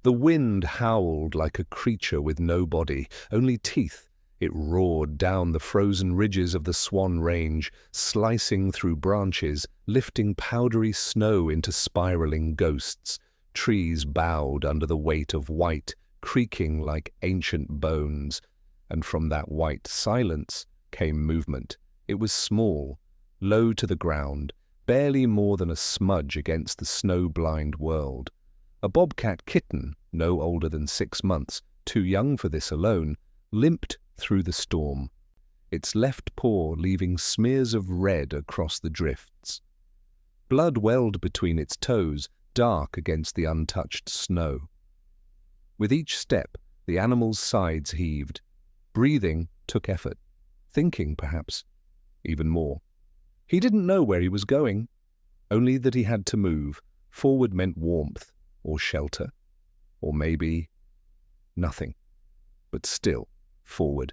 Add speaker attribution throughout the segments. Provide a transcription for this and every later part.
Speaker 1: The wind howled like a creature with no body, only teeth. It roared down the frozen ridges of the Swan Range, slicing through branches, lifting powdery snow into spiraling ghosts. Trees bowed under the weight of white, creaking like ancient bones. And from that white silence came movement. It was small, low to the ground, barely more than a smudge against the snow-blind world. A bobcat kitten, no older than 6 months, too young for this alone, limped through the storm, its left paw leaving smears of red across the drifts. Blood welled between its toes, dark against the untouched snow. With each step, the animal's sides heaved. Breathing took effort. Thinking, perhaps, even more. He didn't know where he was going, only that he had to move. Forward meant warmth, or shelter, or maybe nothing. But still, forward.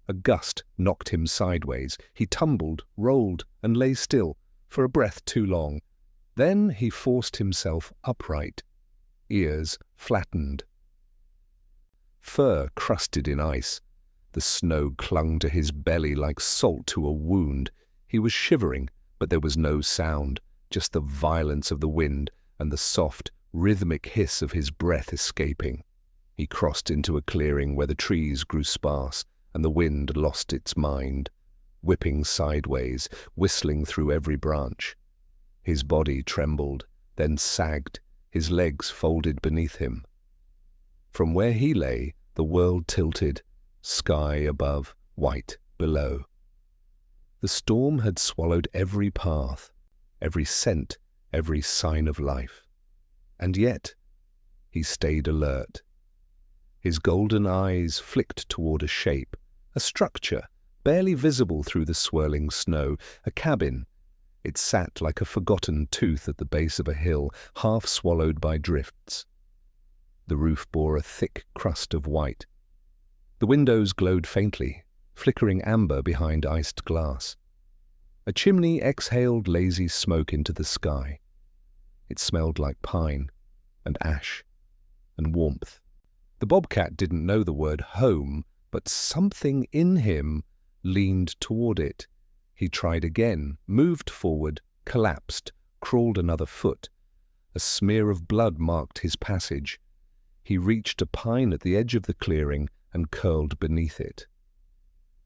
Speaker 1: A gust knocked him sideways. He tumbled, rolled, and lay still, for a breath too long. Then he forced himself upright, ears flattened. Fur crusted in ice. The snow clung to his belly like salt to a wound. He was shivering, but there was no sound, just the violence of the wind and the soft, rhythmic hiss of his breath escaping. He crossed into a clearing where the trees grew sparse and the wind lost its mind, whipping sideways, whistling through every branch. His body trembled, then sagged, his legs folded beneath him. From where he lay, the world tilted, sky above, white below. The storm had swallowed every path, every scent, every sign of life. And yet, he stayed alert. His golden eyes flicked toward a shape, a structure, barely visible through the swirling snow, a cabin. It sat like a forgotten tooth at the base of a hill, half swallowed by drifts. The roof bore a thick crust of white. The windows glowed faintly, flickering amber behind iced glass. A chimney exhaled lazy smoke into the sky. It smelled like pine and ash and warmth. The bobcat didn't know the word home, but something in him leaned toward it. He tried again, moved forward, collapsed, crawled another foot. A smear of blood marked his passage. He reached a pine at the edge of the clearing and curled beneath it.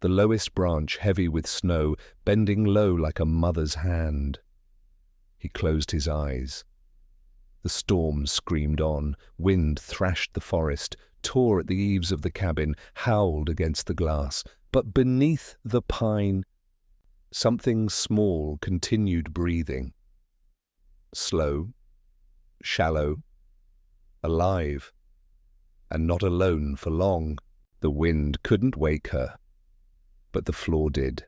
Speaker 1: The lowest branch, heavy with snow, bending low like a mother's hand. He closed his eyes. The storm screamed on, wind thrashed the forest, tore at the eaves of the cabin, howled against the glass. But beneath the pine, something small continued breathing. Slow, shallow, alive, and not alone for long. The wind couldn't wake her, but the floor did.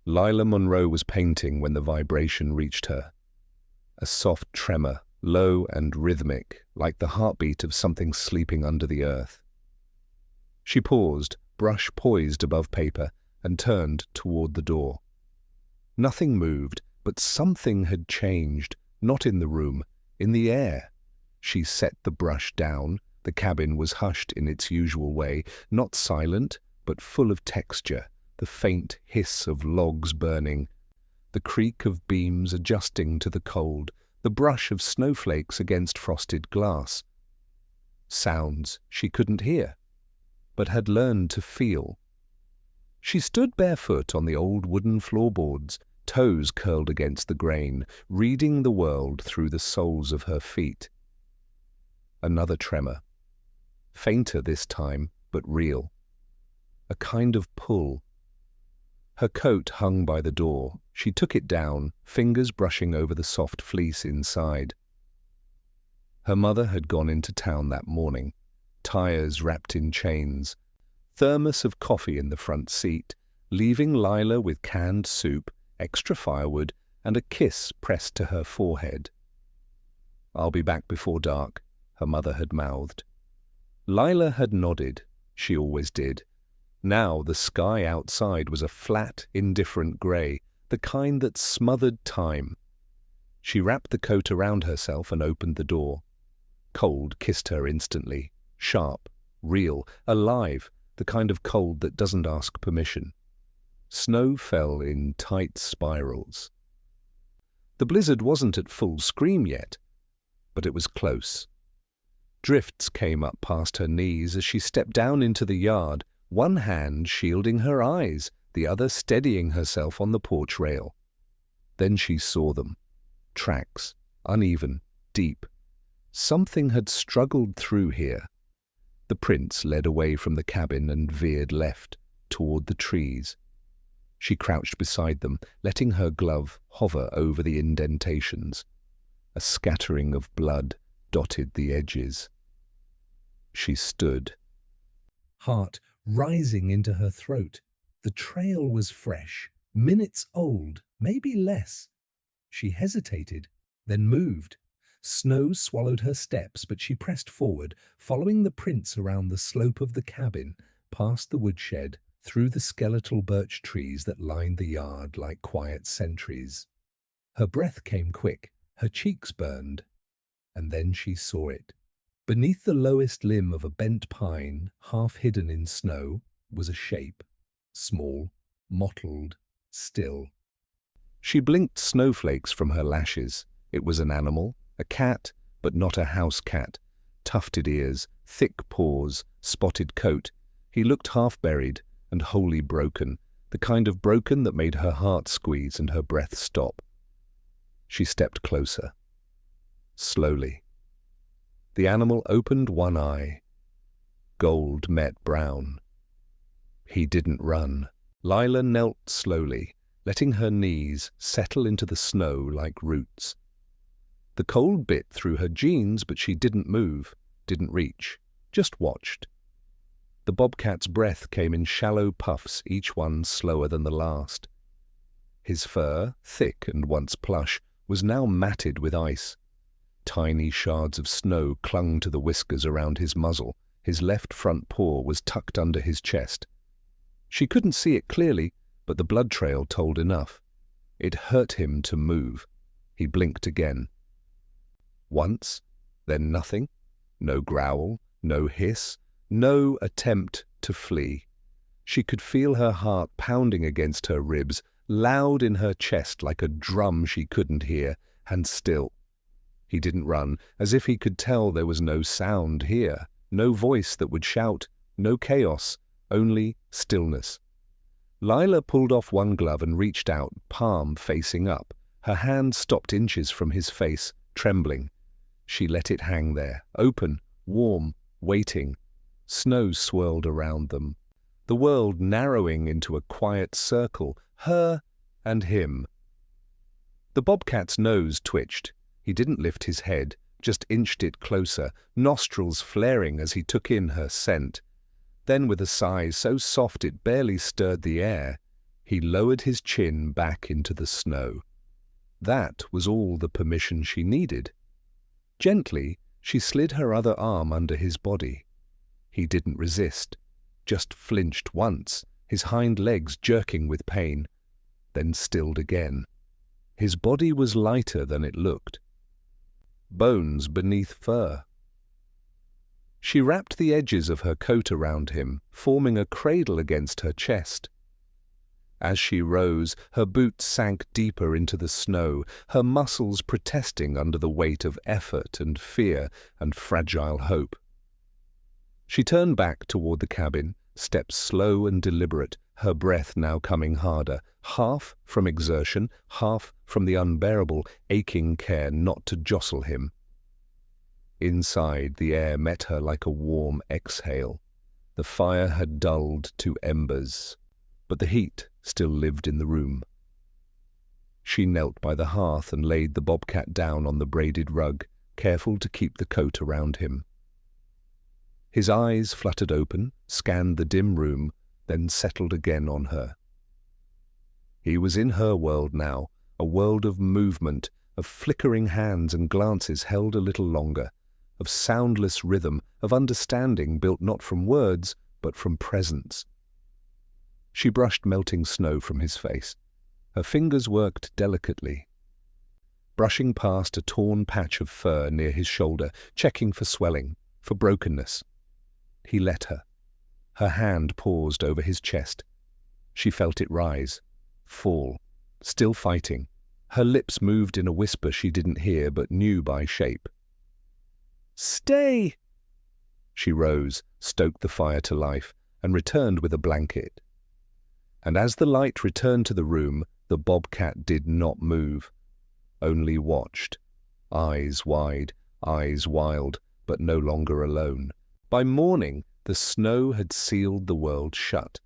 Speaker 1: Lila Monroe was painting when the vibration reached her. A soft tremor, low and rhythmic, like the heartbeat of something sleeping under the earth. She paused, brush poised above paper, and turned toward the door. Nothing moved, but something had changed, not in the room, in the air. She set the brush down. The cabin was hushed in its usual way, not silent, but full of texture, the faint hiss of logs burning, the creak of beams adjusting to the cold, the brush of snowflakes against frosted glass. Sounds she couldn't hear, but had learned to feel. She stood barefoot on the old wooden floorboards, toes curled against the grain, reading the world through the soles of her feet. Another tremor. Fainter this time, but real. A kind of pull. Her coat hung by the door. She took it down, fingers brushing over the soft fleece inside. Her mother had gone into town that morning, tires wrapped in chains, thermos of coffee in the front seat, leaving Lila with canned soup, extra firewood, and a kiss pressed to her forehead. "I'll be back before dark," her mother had mouthed. Lila had nodded. She always did. Now the sky outside was a flat, indifferent grey, the kind that smothered time. She wrapped the coat around herself and opened the door. Cold kissed her instantly. Sharp, real, alive, the kind of cold that doesn't ask permission. Snow fell in tight spirals. The blizzard wasn't at full scream yet, but it was close. Drifts came up past her knees as she stepped down into the yard, one hand shielding her eyes, the other steadying herself on the porch rail. Then she saw them. Tracks, uneven, deep. Something had struggled through here. The prints led away from the cabin and veered left, toward the trees. She crouched beside them, letting her glove hover over the indentations. A scattering of blood dotted the edges. She stood, heart rising into her throat. The trail was fresh, minutes old, maybe less. She hesitated, then moved. Snow swallowed her steps, but she pressed forward, following the prints around the slope of the cabin, past the woodshed, through the skeletal birch trees that lined the yard like quiet sentries. Her breath came quick, her cheeks burned, and then she saw it. Beneath the lowest limb of a bent pine, half hidden in snow, was a shape, small, mottled, still. She blinked snowflakes from her lashes. It was an animal, a cat, but not a house cat. Tufted ears, thick paws, spotted coat. He looked half-buried and wholly broken, the kind of broken that made her heart squeeze and her breath stop. She stepped closer. Slowly. The animal opened one eye. Gold met brown. He didn't run. Lila knelt slowly, letting her knees settle into the snow like roots. The cold bit through her jeans, but she didn't move, didn't reach, just watched. The bobcat's breath came in shallow puffs, each one slower than the last. His fur, thick and once plush, was now matted with ice. Tiny shards of snow clung to the whiskers around his muzzle. His left front paw was tucked under his chest. She couldn't see it clearly, but the blood trail told enough. It hurt him to move. He blinked again. Once, then nothing. No growl, no hiss, no attempt to flee. She could feel her heart pounding against her ribs, loud in her chest like a drum she couldn't hear, and still. He didn't run, as if he could tell there was no sound here, no voice that would shout, no chaos, only stillness. Lila pulled off one glove and reached out, palm facing up. Her hand stopped inches from his face, trembling. She let it hang there, open, warm, waiting. Snow swirled around them, the world narrowing into a quiet circle, her and him. The bobcat's nose twitched. He didn't lift his head, just inched it closer, nostrils flaring as he took in her scent. Then, with a sigh so soft it barely stirred the air, he lowered his chin back into the snow. That was all the permission she needed. Gently, she slid her other arm under his body. He didn't resist, just flinched once, his hind legs jerking with pain, then stilled again. His body was lighter than it looked. Bones beneath fur. She wrapped the edges of her coat around him, forming a cradle against her chest. As she rose, her boots sank deeper into the snow, her muscles protesting under the weight of effort and fear and fragile hope. She turned back toward the cabin, steps slow and deliberate, her breath now coming harder, half from exertion, half from the unbearable, aching care not to jostle him. Inside, the air met her like a warm exhale. The fire had dulled to embers, but the heat still lived in the room. She knelt by the hearth and laid the bobcat down on the braided rug, careful to keep the coat around him. His eyes fluttered open, scanned the dim room, then settled again on her. He was in her world now, a world of movement, of flickering hands and glances held a little longer, of soundless rhythm, of understanding built not from words, but from presence. She brushed melting snow from his face. Her fingers worked delicately. brushing past a torn patch of fur near his shoulder, checking for swelling, for brokenness. He let her. Her hand paused over his chest. She felt it rise, fall, still fighting. Her lips moved in a whisper she didn't hear but knew by shape. "Stay!" She rose, stoked the fire to life, and returned with a blanket. And as the light returned to the room, the bobcat did not move, only watched, eyes wide, eyes wild, but no longer alone. By morning, the snow had sealed the world shut.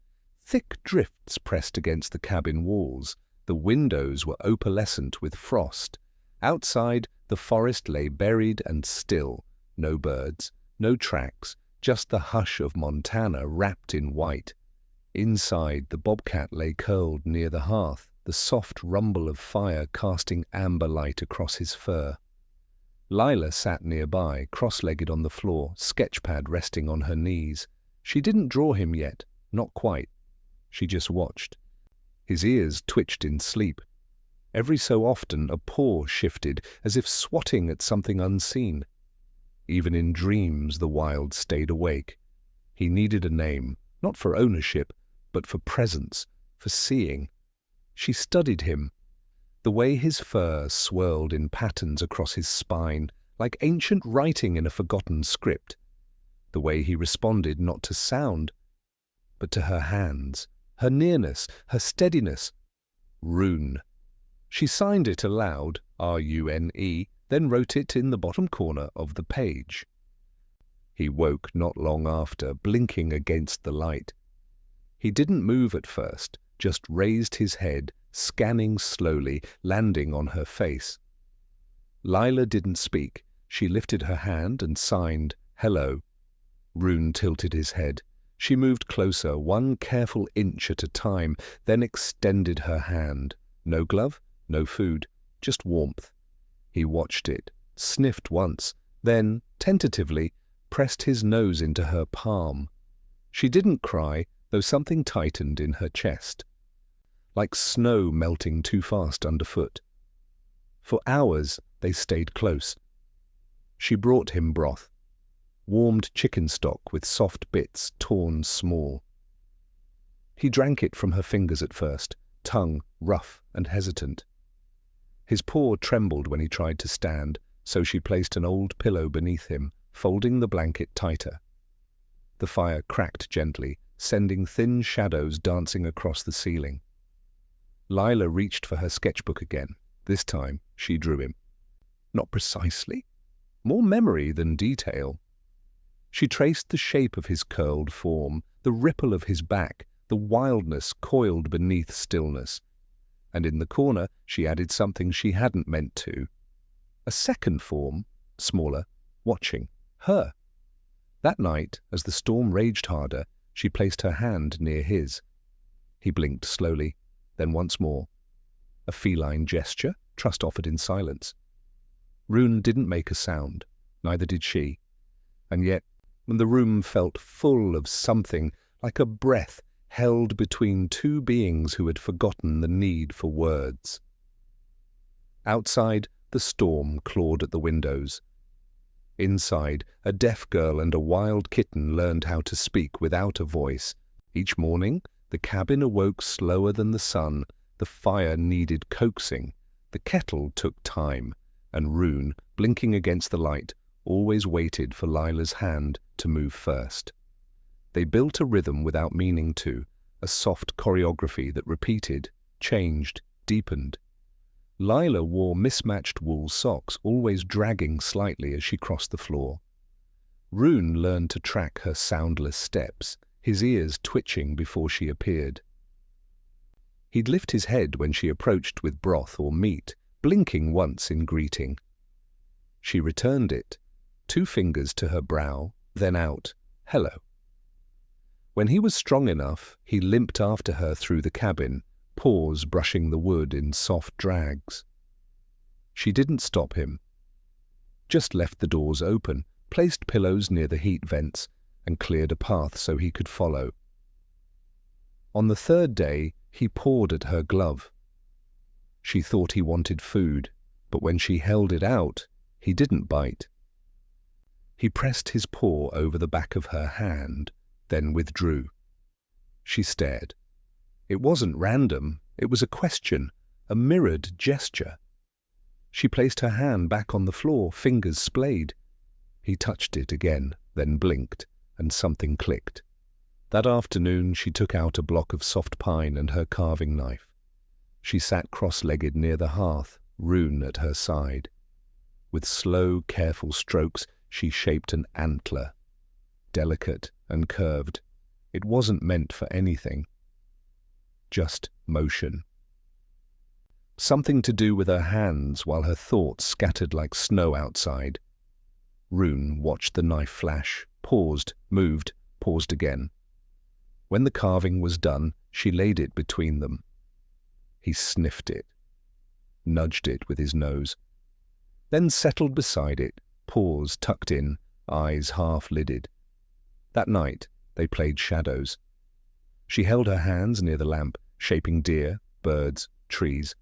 Speaker 1: Thick drifts pressed against the cabin walls. The windows were opalescent with frost. Outside, the forest lay buried and still. No birds, no tracks, just the hush of Montana wrapped in white. Inside, the bobcat lay curled near the hearth, the soft rumble of fire casting amber light across his fur. Lila sat nearby, cross-legged on the floor, sketchpad resting on her knees. She didn't draw him yet, not quite. She just watched. His ears twitched in sleep. Every so often a paw shifted, as if swatting at something unseen. Even in dreams the wild stayed awake. He needed a name, not for ownership, but for presence, for seeing. She studied him. The way his fur swirled in patterns across his spine, like ancient writing in a forgotten script. The way he responded not to sound, but to her hands, her nearness, her steadiness. Rune. She signed it aloud, R-U-N-E, then wrote it in the bottom corner of the page. He woke not long after, blinking against the light. He didn't move at first, just raised his head, scanning slowly, landing on her face. Lila didn't speak. She lifted her hand and signed, "Hello." Rune tilted his head. She moved closer, one careful inch at a time, then extended her hand. No glove, no food, just warmth. He watched it, sniffed once, then, tentatively, pressed his nose into her palm. She didn't cry, though something tightened in her chest, like snow melting too fast underfoot. For hours they stayed close. She brought him broth, warmed chicken stock with soft bits torn small. He drank it from her fingers at first, tongue rough and hesitant. His paw trembled when he tried to stand, so she placed an old pillow beneath him, folding the blanket tighter. The fire cracked gently, sending thin shadows dancing across the ceiling. Lila reached for her sketchbook again. This time she drew him. Not precisely. More memory than detail. She traced the shape of his curled form, the ripple of his back, the wildness coiled beneath stillness. And in the corner she added something she hadn't meant to. A second form, smaller, watching her. That night, as the storm raged harder, she placed her hand near his. He blinked slowly, then once more. A feline gesture, trust offered in silence. Rune didn't make a sound, neither did she. And yet, when the room felt full of something, like a breath held between two beings who had forgotten the need for words. Outside, the storm clawed at the windows. Inside, a deaf girl and a wild kitten learned how to speak without a voice. Each morning, the cabin awoke slower than the sun. The fire needed coaxing. The kettle took time, and Rune, blinking against the light, always waited for Lila's hand to move first. They built a rhythm without meaning to, a soft choreography that repeated, changed, deepened. Lila wore mismatched wool socks, always dragging slightly as she crossed the floor. Rune learned to track her soundless steps, his ears twitching before she appeared. He'd lift his head when she approached with broth or meat, blinking once in greeting. She returned it, 2 fingers to her brow, then out, "Hello." When he was strong enough, he limped after her through the cabin, paws brushing the wood in soft drags. She didn't stop him, just left the doors open, placed pillows near the heat vents, and cleared a path so he could follow. On the 3rd day, he pawed at her glove. She thought he wanted food, But when she held it out, he didn't bite. He pressed his paw over the back of her hand, then withdrew. She stared. It wasn't random, it was a question, a mirrored gesture. She placed her hand back on the floor, fingers splayed. He touched it again, then blinked, and something clicked. That afternoon she took out a block of soft pine and her carving knife. She sat cross-legged near the hearth, Rune at her side. With slow, careful strokes, she shaped an antler. Delicate and curved. It wasn't meant for anything. Just motion. Something to do with her hands while her thoughts scattered like snow outside. Rune watched the knife flash, paused, moved, paused again. When the carving was done, she laid it between them. He sniffed it, nudged it with his nose, then settled beside it, paws tucked in, eyes half-lidded. That night, they played shadows. She held her hands near the lamp, shaping deer, birds, trees.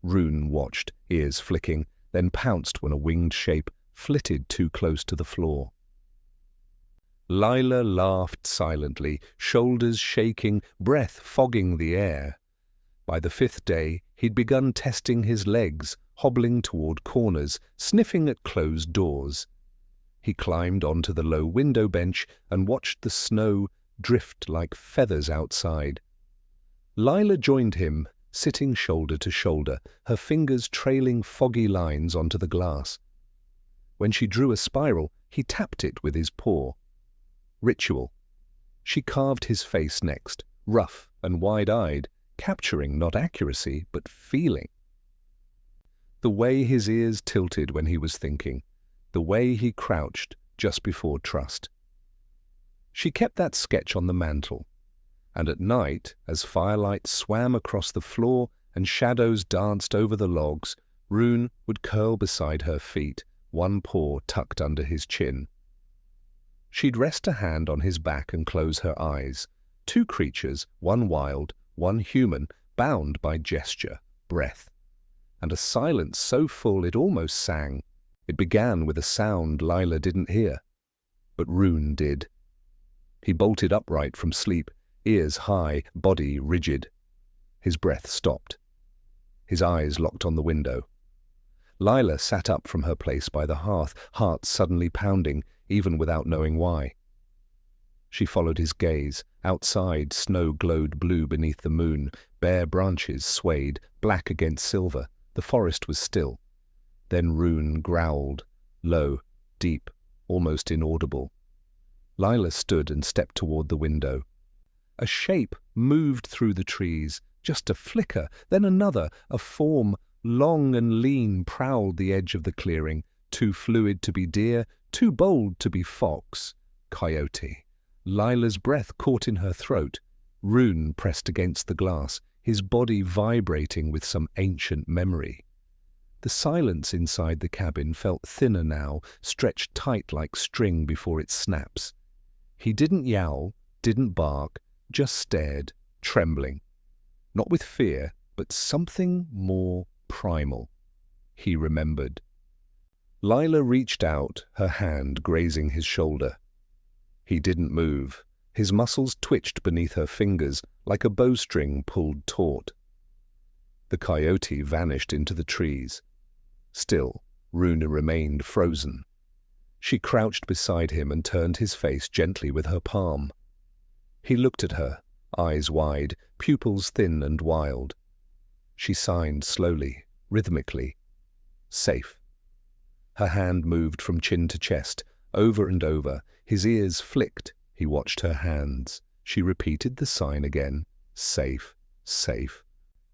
Speaker 1: Rune watched, ears flicking, then pounced when a winged shape flitted too close to the floor. Lila laughed silently, shoulders shaking, breath fogging the air. By the 5th day, he'd begun testing his legs, hobbling toward corners, sniffing at closed doors. He climbed onto the low window bench and watched the snow drift like feathers outside. Lila joined him, sitting shoulder to shoulder, her fingers trailing foggy lines onto the glass. When she drew a spiral, he tapped it with his paw. Ritual. She carved his face next, rough and wide-eyed, capturing not accuracy, but feeling. The way his ears tilted when he was thinking, the way he crouched just before trust. She kept that sketch on the mantel, and at night, as firelight swam across the floor and shadows danced over the logs, Rune would curl beside her feet, one paw tucked under his chin. She'd rest a hand on his back and close her eyes. Two creatures, one wild, one human, bound by gesture, breath, and a silence so full it almost sang. It began with a sound Lila didn't hear, but Rune did. He bolted upright from sleep, ears high, body rigid. His breath stopped. His eyes locked on the window. Lila sat up from her place by the hearth, heart suddenly pounding, even without knowing why. She followed his gaze. Outside, snow glowed blue beneath the moon. Bare branches swayed, black against silver. The forest was still. Then Rune growled, low, deep, almost inaudible. Lila stood and stepped toward the window. A shape moved through the trees, just a flicker, then another, a form, long and lean, prowled the edge of the clearing, too fluid to be deer, too bold to be fox. Coyote. Lila's breath caught in her throat. Rune pressed against the glass, his body vibrating with some ancient memory. The silence inside the cabin felt thinner now, stretched tight like string before it snaps. He didn't yowl, didn't bark, just stared, trembling. Not with fear, but something more primal. He remembered. Lila reached out, her hand grazing his shoulder. He didn't move. His muscles twitched beneath her fingers like a bowstring pulled taut. The coyote vanished into the trees. Still, Rune remained frozen. She crouched beside him and turned his face gently with her palm. He looked at her, eyes wide, pupils thin and wild. She signed slowly, rhythmically. Safe. Her hand moved from chin to chest, over and over. His ears flicked. He watched her hands. She repeated the sign again. Safe, safe,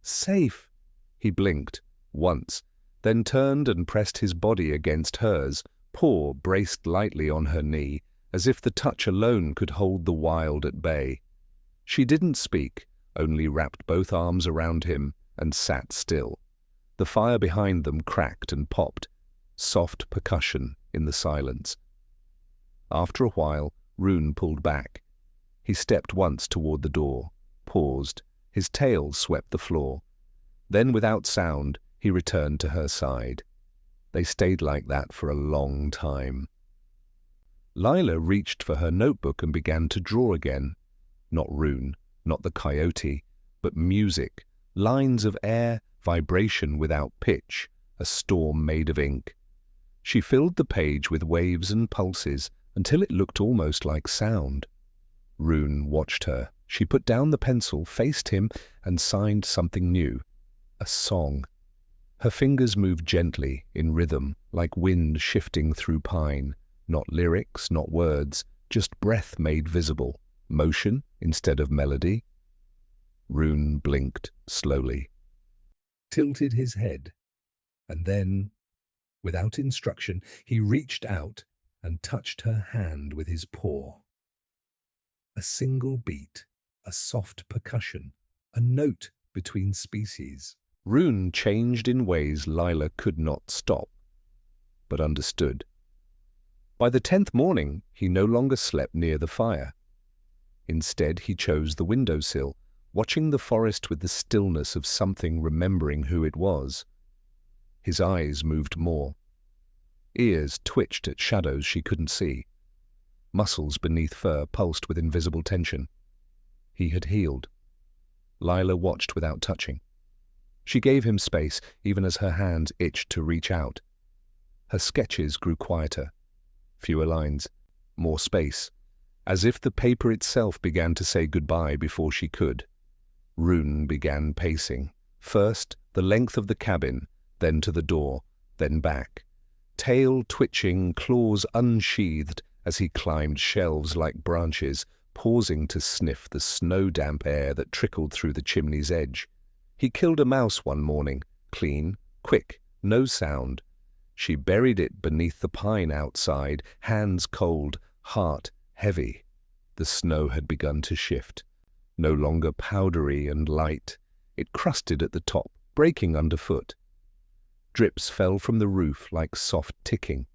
Speaker 1: safe. He blinked, once, then turned and pressed his body against hers, paw braced lightly on her knee, as if the touch alone could hold the wild at bay. She didn't speak, only wrapped both arms around him and sat still. The fire behind them cracked and popped, soft percussion in the silence. After a while, Rune pulled back. He stepped once toward the door, paused. His tail swept the floor. Then, without sound, He returned to her side. They stayed like that for a long time. Lila reached for her notebook and began to draw again. Not Rune, not the coyote, but music, lines of air, vibration without pitch, a storm made of ink. She filled the page with waves and pulses until it looked almost like sound. Rune watched her. She put down the pencil, faced him, and signed something new. A song. Her fingers moved gently, in rhythm, like wind shifting through pine. Not lyrics, not words, just breath made visible, motion instead of melody. Rune blinked slowly, tilted his head, and then, without instruction, he reached out and touched her hand with his paw. A single beat, a soft percussion, a note between species. Rune changed in ways Lila could not stop, but understood. By the 10th morning, he no longer slept near the fire. Instead, he chose the windowsill, watching the forest with the stillness of something remembering who it was. His eyes moved more. Ears twitched at shadows she couldn't see. Muscles beneath fur pulsed with invisible tension. He had healed. Lila watched without touching. She gave him space, even as her hands itched to reach out. Her sketches grew quieter. Fewer lines, more space, as if the paper itself began to say goodbye before she could. Rune began pacing, first the length of the cabin, then to the door, then back. Tail twitching, claws unsheathed as he climbed shelves like branches, pausing to sniff the snow-damp air that trickled through the chimney's edge. He killed a mouse one morning, clean, quick, no sound. She buried it beneath the pine outside, hands cold, heart heavy. The snow had begun to shift. No longer powdery and light. It crusted at the top, breaking underfoot. Drips fell from the roof like soft ticking.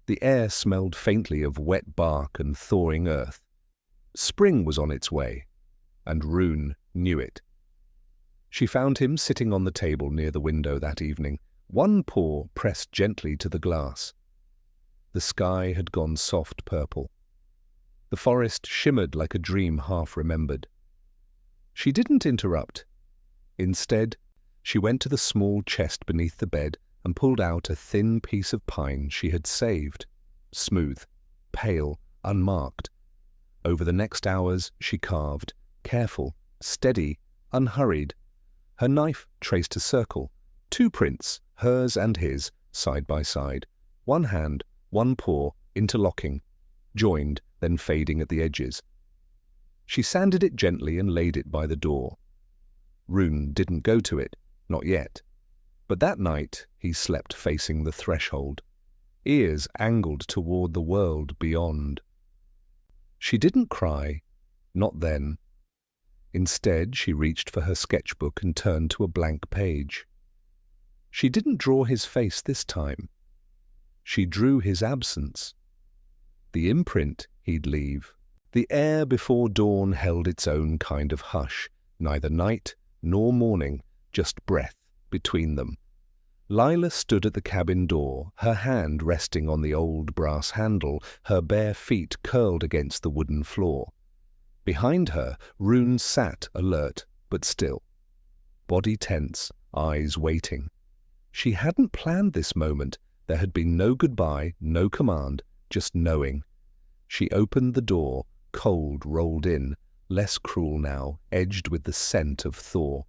Speaker 1: The air smelled faintly of wet bark and thawing earth. Spring was on its way, and Rune knew it. She found him sitting on the table near the window that evening, one paw pressed gently to the glass. The sky had gone soft purple. The forest shimmered like a dream half remembered. She didn't interrupt. Instead, she went to the small chest beneath the bed and pulled out a thin piece of pine she had saved. Smooth, pale, unmarked. Over the next hours she carved, careful, steady, unhurried. Her knife traced a circle, 2 prints, hers and his, side by side, one hand, one paw, interlocking, joined, then fading at the edges. She sanded it gently and laid it by the door. Rune didn't go to it, not yet. But that night he slept facing the threshold, ears angled toward the world beyond. She didn't cry, not then. Instead, she reached for her sketchbook and turned to a blank page. She didn't draw his face this time. She drew his absence. The imprint he'd leave. The air before dawn held its own kind of hush, neither night nor morning, just breath between them. Lila stood at the cabin door, her hand resting on the old brass handle, her bare feet curled against the wooden floor. Behind her, Rune sat alert, but still. Body tense, eyes waiting. She hadn't planned this moment. There had been no goodbye, no command, just knowing. She opened the door, cold rolled in, less cruel now, edged with the scent of thaw.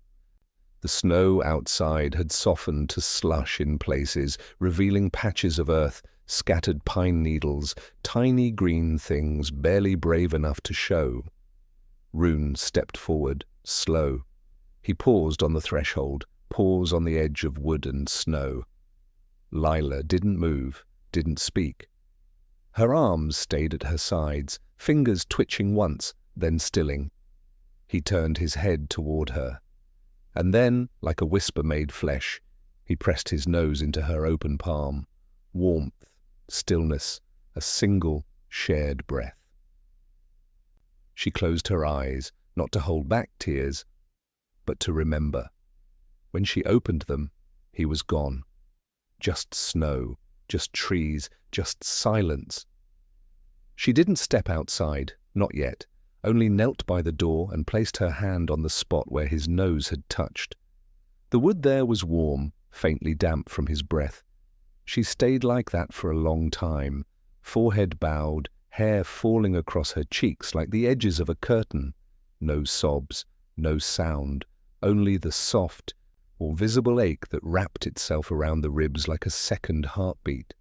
Speaker 1: The snow outside had softened to slush in places, revealing patches of earth, scattered pine needles, tiny green things barely brave enough to show. Rune stepped forward, slow. He paused on the threshold, paws on the edge of wood and snow. Lila didn't move, didn't speak. Her arms stayed at her sides, fingers twitching once, then stilling. He turned his head toward her. And then, like a whisper made flesh, he pressed his nose into her open palm. Warmth, stillness, a single, shared breath. She closed her eyes, not to hold back tears, but to remember. When she opened them, He was gone. Just snow, just trees, just silence. She didn't step outside, not yet, only knelt by the door and placed her hand on the spot where his nose had touched. The wood there was warm, faintly damp from his breath. She stayed like that for a long time, forehead bowed, hair falling across her cheeks like the edges of a curtain. No sobs, no sound, only the soft or visible ache that wrapped itself around the ribs like a second heartbeat.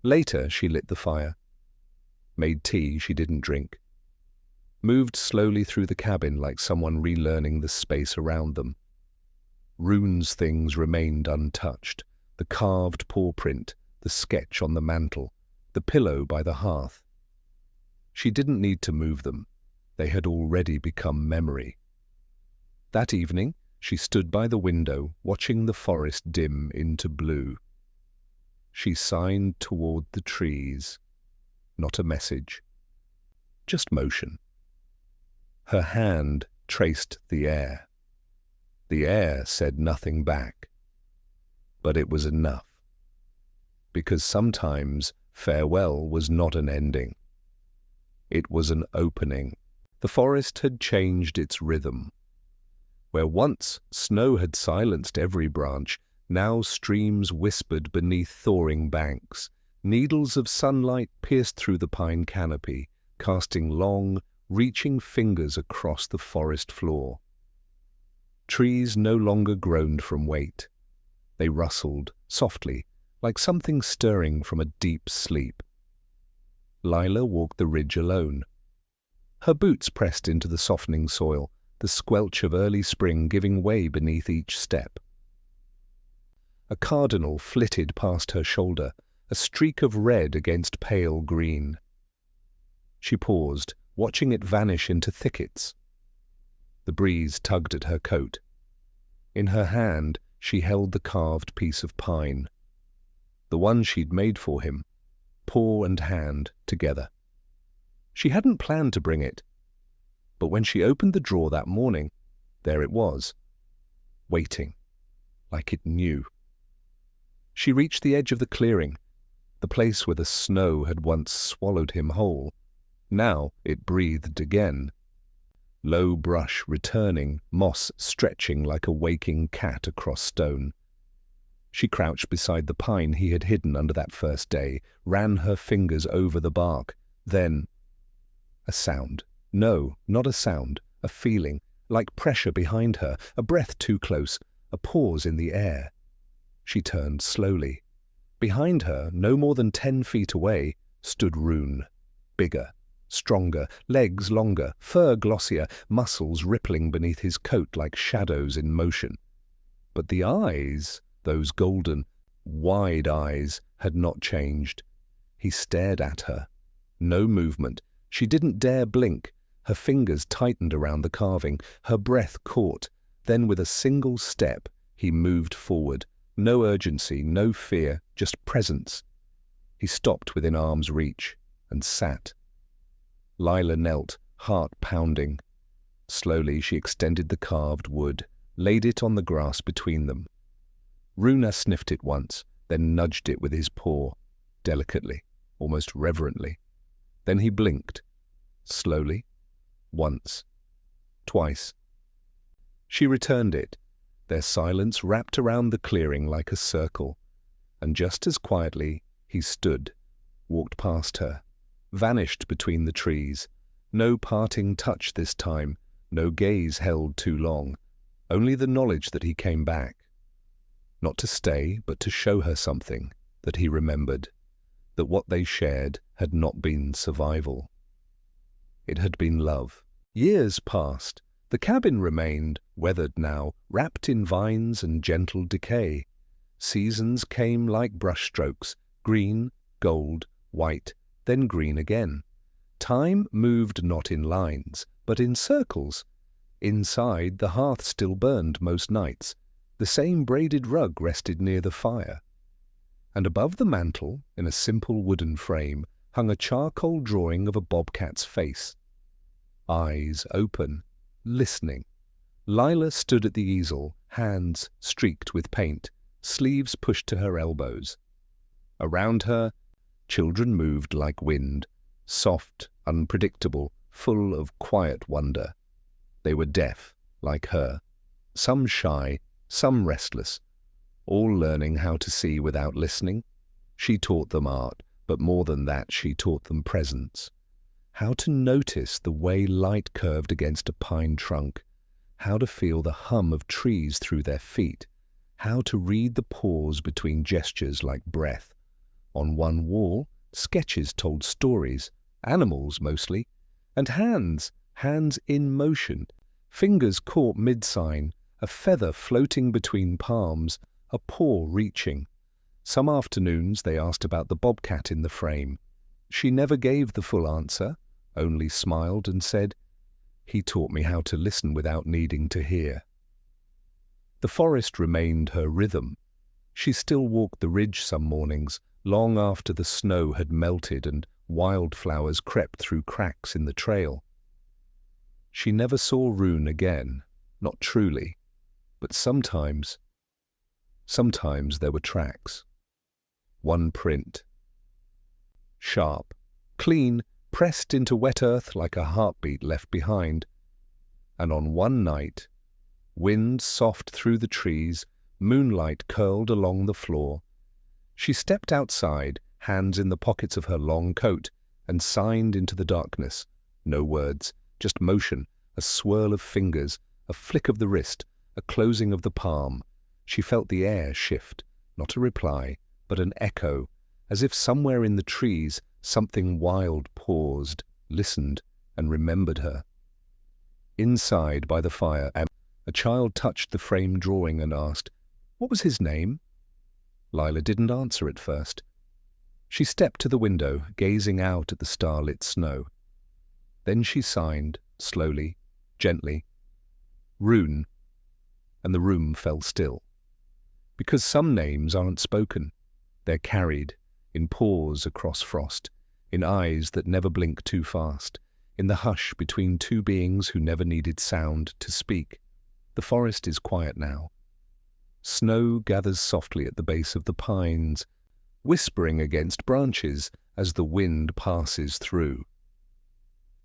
Speaker 1: Later she lit the fire, made tea she didn't drink, moved slowly through the cabin like someone relearning the space around them. Rune's things remained untouched, the carved paw print, the sketch on the mantel, the pillow by the hearth. She didn't need to move them. They had already become memory. That evening, she stood by the window, watching the forest dim into blue. She signed toward the trees. Not a message, just motion. Her hand traced the air. The air said nothing back. But it was enough. Because sometimes farewell was not an ending. It was an opening. The forest had changed its rhythm. Where once snow had silenced every branch, now streams whispered beneath thawing banks. Needles of sunlight pierced through the pine canopy, casting long, reaching fingers across the forest floor. Trees no longer groaned from weight. They rustled, softly, like something stirring from a deep sleep. Lila walked the ridge alone. Her boots pressed into the softening soil, the squelch of early spring giving way beneath each step. A cardinal flitted past her shoulder, a streak of red against pale green. She paused, watching it vanish into thickets. The breeze tugged at her coat. In her hand, she held the carved piece of pine, the one she'd made for him, paw and hand together. She hadn't planned to bring it, but when she opened the drawer that morning, there it was, waiting, like it knew. She reached the edge of the clearing, the place where the snow had once swallowed him whole. Now it breathed again. Low brush returning, moss stretching like a waking cat across stone. She crouched beside the pine he had hidden under that first day, ran her fingers over the bark. Then a sound. No, not a sound, a feeling, like pressure behind her, a breath too close, a pause in the air. She turned slowly. Behind her, no more than 10 feet away, stood Rune, bigger, stronger, legs longer, fur glossier, muscles rippling beneath his coat like shadows in motion. But the eyes, those golden, wide eyes, had not changed. He stared at her. No movement. She didn't dare blink. Her fingers tightened around the carving. Her breath caught. Then with a single step, he moved forward. No urgency, no fear, just presence. He stopped within arm's reach and sat. Lila knelt, heart pounding. Slowly she extended the carved wood, laid it on the grass between them. Rune sniffed it once, then nudged it with his paw, delicately, almost reverently. Then he blinked, slowly, once, twice. She returned it. Their silence wrapped around the clearing like a circle, and just as quietly he stood, walked past her, vanished between the trees. No parting touch this time, no gaze held too long, only the knowledge that he came back. Not to stay, but to show her something, that he remembered, that what they shared had not been survival. It had been love. Years passed. The cabin remained, weathered now, wrapped in vines and gentle decay. Seasons came like brushstrokes, green, gold, white, then green again. Time moved not in lines, but in circles. Inside, the hearth still burned most nights. The same braided rug rested near the fire. And above the mantel, in a simple wooden frame, hung a charcoal drawing of a bobcat's face. Eyes open, listening. Lila stood at the easel, hands streaked with paint, sleeves pushed to her elbows. Around her, children moved like wind, soft, unpredictable, full of quiet wonder. They were deaf, like her, some shy, some restless, all learning how to see without listening. She taught them art, but more than that, she taught them presence. How to notice the way light curved against a pine trunk, how to feel the hum of trees through their feet, how to read the pause between gestures like breath. On one wall, sketches told stories, animals mostly, and hands in motion, fingers caught mid-sign, a feather floating between palms, a paw reaching. Some afternoons they asked about the bobcat in the frame. She never gave the full answer, only smiled and said, "He taught me how to listen without needing to hear." The forest remained her rhythm. She still walked the ridge some mornings, long after the snow had melted and wildflowers crept through cracks in the trail. She never saw Rune again, not truly, but sometimes there were tracks. One print. Sharp, clean, pressed into wet earth like a heartbeat left behind. And on one night, wind soft through the trees, moonlight curled along the floor. She stepped outside, hands in the pockets of her long coat, and signed into the darkness. No words, just motion, a swirl of fingers, a flick of the wrist, a closing of the palm. She felt the air shift, not a reply, but an echo, as if somewhere in the trees something wild paused, listened, and remembered her. Inside, by the fire, a child touched the frame drawing and asked, "What was his name?" Lila didn't answer at first. She stepped to the window, gazing out at the starlit snow. Then she signed, slowly, gently, "Rune," and the room fell still. Because some names aren't spoken. They're carried, in pause across frost, in eyes that never blink too fast, in the hush between two beings who never needed sound to speak. The forest is quiet now. Snow gathers softly at the base of the pines, whispering against branches as the wind passes through.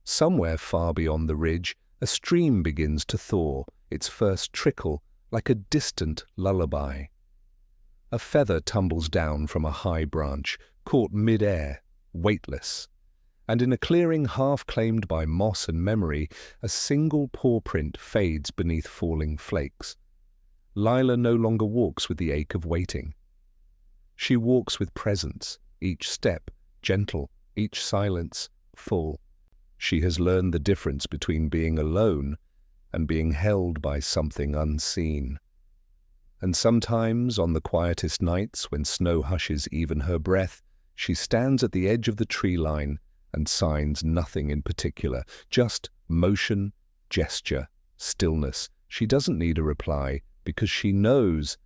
Speaker 1: Somewhere far beyond the ridge, a stream begins to thaw, its first trickle like a distant lullaby. A feather tumbles down from a high branch, caught mid-air, weightless, and in a clearing half claimed by moss and memory, a single paw print fades beneath falling flakes. Lila no longer walks with the ache of waiting. She walks with presence, each step gentle, each silence full. She has learned the difference between being alone and being held by something unseen. And sometimes, on the quietest nights when snow hushes even her breath, she stands at the edge of the tree line and signs nothing in particular, just motion, gesture, stillness. She doesn't need a reply, because she knows,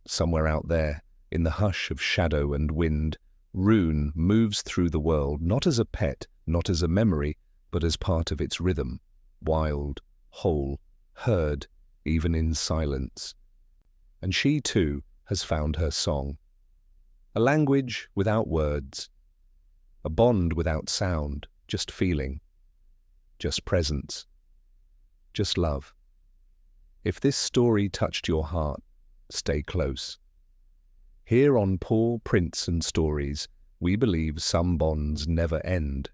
Speaker 1: somewhere out there, in the hush of shadow and wind, Rune moves through the world not as a pet, not as a memory, but as part of its rhythm, wild, whole, heard, even in silence. And she, too, has found her song. A language without words, a bond without sound, just feeling, just presence, just love. If this story touched your heart, stay close. Here on Paw Prints and Stories, we believe some bonds never end,